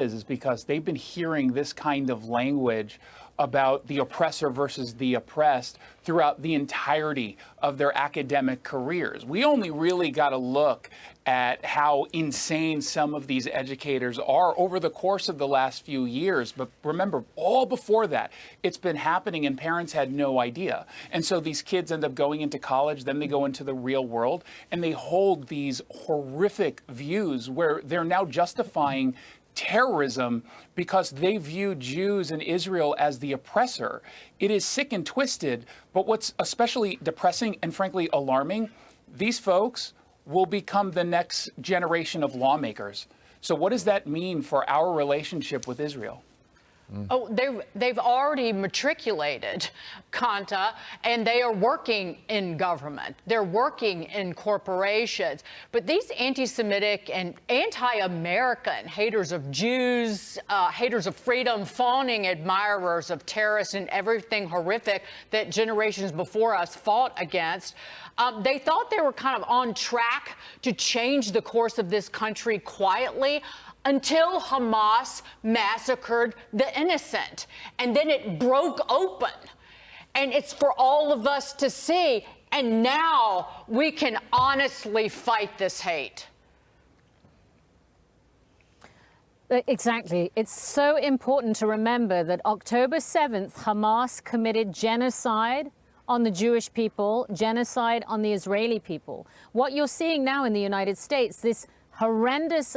is because they've been hearing this kind of language about the oppressor versus the oppressed throughout the entirety of their academic careers. We only really got to look at how insane some of these educators are over the course of the last few years. But remember, all before that, it's been happening and parents had no idea. And so these kids end up going into college, then they go into the real world, and they hold these horrific views where they're now justifying terrorism because they view Jews and Israel as the oppressor. It is sick and twisted, but what's especially depressing and frankly alarming, these folks will become the next generation of lawmakers. So what does that mean for our relationship with Israel? Oh, they've already matriculated, Kanta, and they are working in government. They're working in corporations. But these anti-Semitic and anti-American haters of Jews, haters of freedom, fawning admirers of terrorists and everything horrific that generations before us fought against, they thought they were kind of on track to change the course of this country quietly, until Hamas massacred the innocent. And then it broke open. And it's for all of us to see. And now we can honestly fight this hate. Exactly. It's so important to remember that October 7th, Hamas committed genocide on the Jewish people, genocide on the Israeli people. What you're seeing now in the United States, this horrendous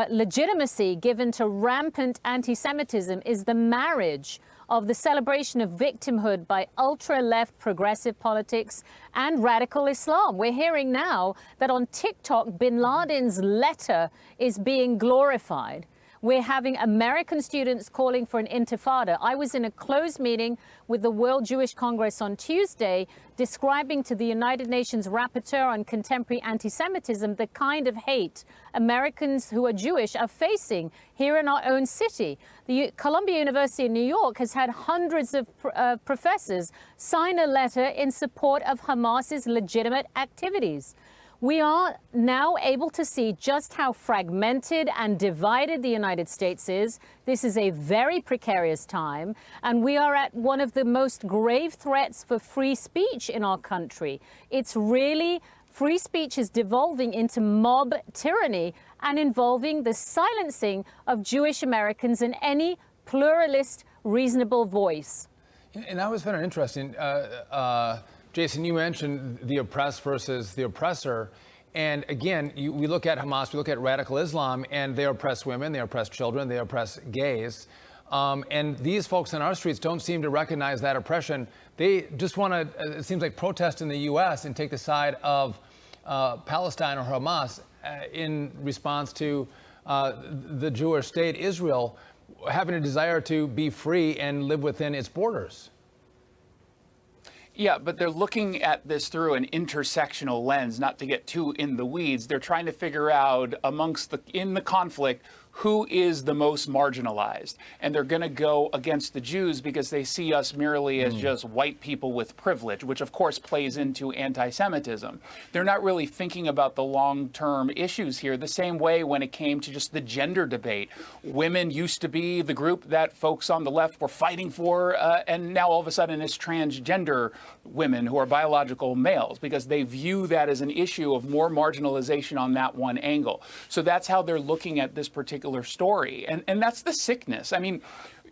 legitimacy given to rampant anti-Semitism, is the marriage of the celebration of victimhood by ultra-left progressive politics and radical Islam. We're hearing now that on TikTok, bin Laden's letter is being glorified. We're having American students calling for an intifada. I was in a closed meeting with the World Jewish Congress on Tuesday, describing to the United Nations Rapporteur on Contemporary Anti-Semitism the kind of hate Americans who are Jewish are facing here in our own city. The Columbia University in New York has had hundreds of professors sign a letter in support of Hamas's legitimate activities. We are now able to see just how fragmented and divided the United States is. This is a very precarious time, and we are at one of the most grave threats for free speech in our country. It's really, free speech is devolving into mob tyranny and involving the silencing of Jewish Americans and any pluralist, reasonable voice. And I always found it interesting, Jason, you mentioned the oppressed versus the oppressor. And again, we look at Hamas, we look at radical Islam, and they oppress women, they oppress children, they oppress gays. And these folks on our streets don't seem to recognize that oppression. They just want to, it seems like, protest in the U.S. and take the side of Palestine or Hamas in response to the Jewish state, Israel, having a desire to be free and live within its borders. Yeah, but they're looking at this through an intersectional lens, not to get too in the weeds. They're trying to figure out in the conflict, who is the most marginalized. And they're going to go against the Jews because they see us merely as just white people with privilege, which of course plays into anti-Semitism. They're not really thinking about the long-term issues here the same way when it came to just the gender debate. Women used to be the group that folks on the left were fighting for, and now all of a sudden it's transgender women who are biological males because they view that as an issue of more marginalization on that one angle. So that's how they're looking at this particular story. And that's the sickness. I mean,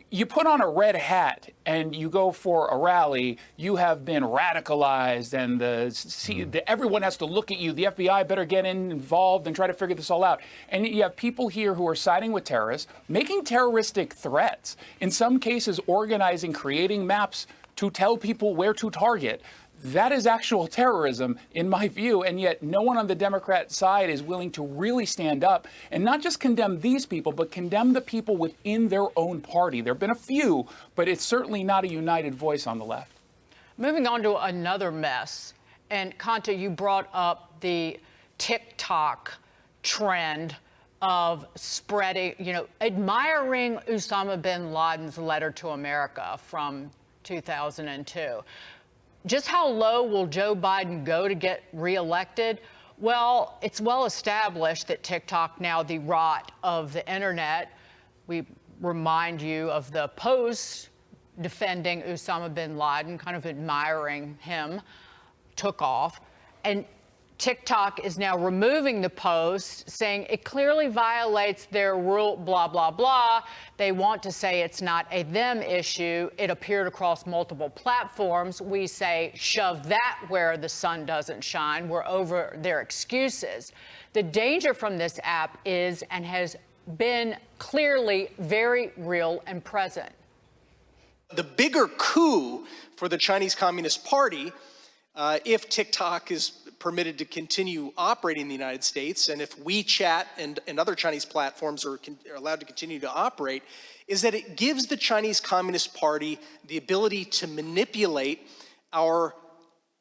you put on a red hat and you go for a rally, you have been radicalized and everyone has to look at you. The FBI better get involved and try to figure this all out. And you have people here who are siding with terrorists, making terroristic threats, in some cases organizing, creating maps to tell people where to target. That is actual terrorism, in my view, and yet no one on the Democrat side is willing to really stand up and not just condemn these people, but condemn the people within their own party. There have been a few, but it's certainly not a united voice on the left. Moving on to another mess, and Kanta, you brought up the TikTok trend of spreading, admiring Osama bin Laden's letter to America from 2002. Just how low will Joe Biden go to get reelected? Well, it's well established that TikTok, now the rot of the internet, We remind you of the post defending Osama bin Laden, kind of admiring him, took off. And TikTok is now removing the post, saying it clearly violates their rule, blah, blah, blah. They want to say it's not a them issue. It appeared across multiple platforms. We say, shove that where the sun doesn't shine. We're over their excuses. The danger from this app is and has been clearly very real and present. The bigger coup for the Chinese Communist Party, if TikTok is permitted to continue operating in the United States, and if WeChat and other Chinese platforms are allowed to continue to operate, is that it gives the Chinese Communist Party the ability to manipulate our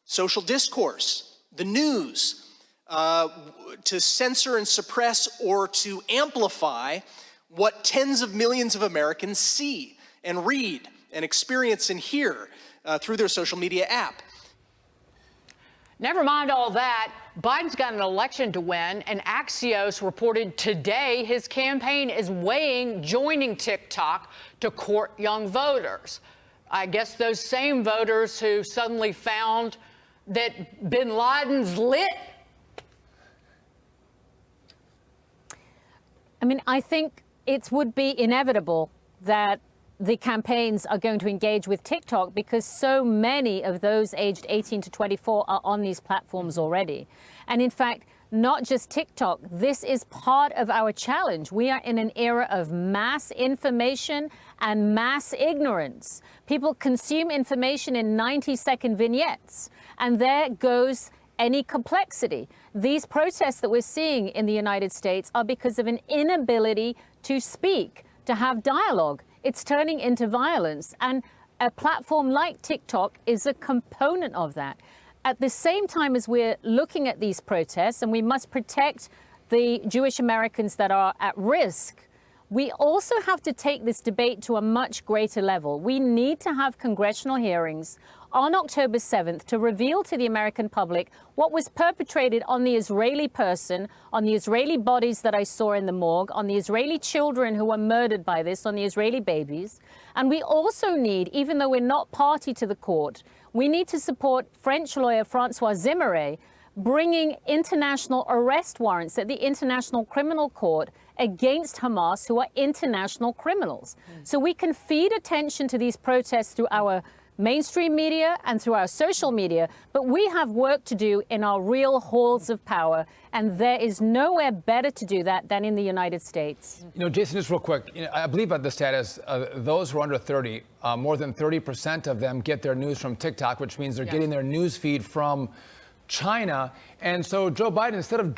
social discourse, the news, to censor and suppress or to amplify what tens of millions of Americans see and read and experience and hear through their social media app. Never mind all that. Biden's got an election to win, and Axios reported today his campaign is weighing joining TikTok to court young voters. I guess those same voters who suddenly found that bin Laden's lit. I mean, I think it would be inevitable that the campaigns are going to engage with TikTok because so many of those aged 18 to 24 are on these platforms already. And in fact, not just TikTok, this is part of our challenge. We are in an era of mass information and mass ignorance. People consume information in 90-second vignettes, and there goes any complexity. These protests that we're seeing in the United States are because of an inability to speak, to have dialogue. It's turning into violence, and a platform like TikTok is a component of that. At the same time as we're looking at these protests, and we must protect the Jewish Americans that are at risk, we also have to take this debate to a much greater level. We need to have congressional hearings on October 7th to reveal to the American public what was perpetrated on the Israeli person, on the Israeli bodies that I saw in the morgue, on the Israeli children who were murdered by this, on the Israeli babies. And we also need, even though we're not party to the court, we need to support French lawyer Francois Zimeray bringing international arrest warrants at the International Criminal Court against Hamas, who are international criminals. So we can feed attention to these protests through our mainstream media and through our social media, but we have work to do in our real halls of power, and there is nowhere better to do that than in the United States. You know, Jason, just real quick, I believe at the status, those who are under 30, more than 30% of them get their news from TikTok, which means they're getting their news feed from China. And so Joe Biden, instead of